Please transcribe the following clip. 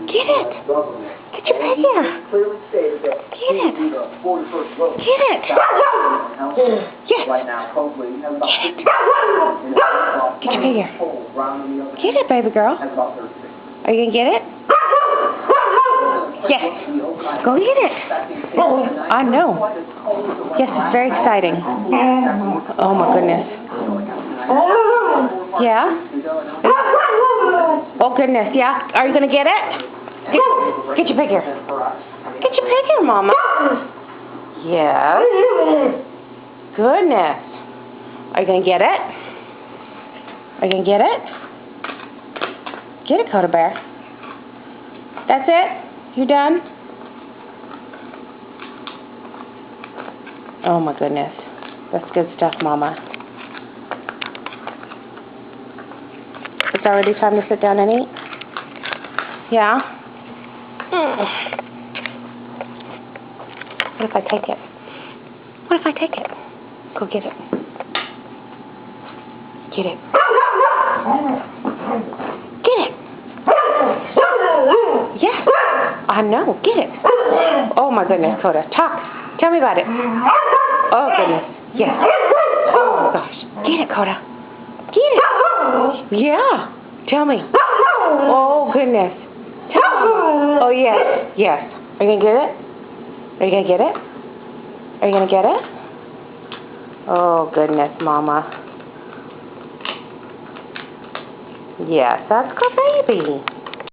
Get it. Get your pig here. Get it. Get it. Yes. Get it. Get your pig here. Get it, baby girl. Are you going to get it? Yes. Go get it. I know. Yes, it's very exciting. Oh, my goodness. Yeah? Oh, goodness, yeah? Are you going to get it? Get your pig here. Get your pig here, Mama. Yes. Goodness. Are you going to get it? Are you going to get it? Get it, Coda Bear. That's it? You done? Oh, my goodness. That's good stuff, Mama. It's already time to sit down and eat? Yeah? What if I take it? What if I take it? Go get it. Get it. Get it. Yes. I know. Get it. Oh, my goodness, Coda. Talk. Tell me about it. Oh, goodness. Yes. Oh, gosh. Get it, Coda. Get it. Yeah. Tell me. Oh, goodness. Tell me. Oh, yes. Yes. Are you going to get it? Are you going to get it? Are you going to get it? Oh, goodness, Mama. Yes, that's good, baby.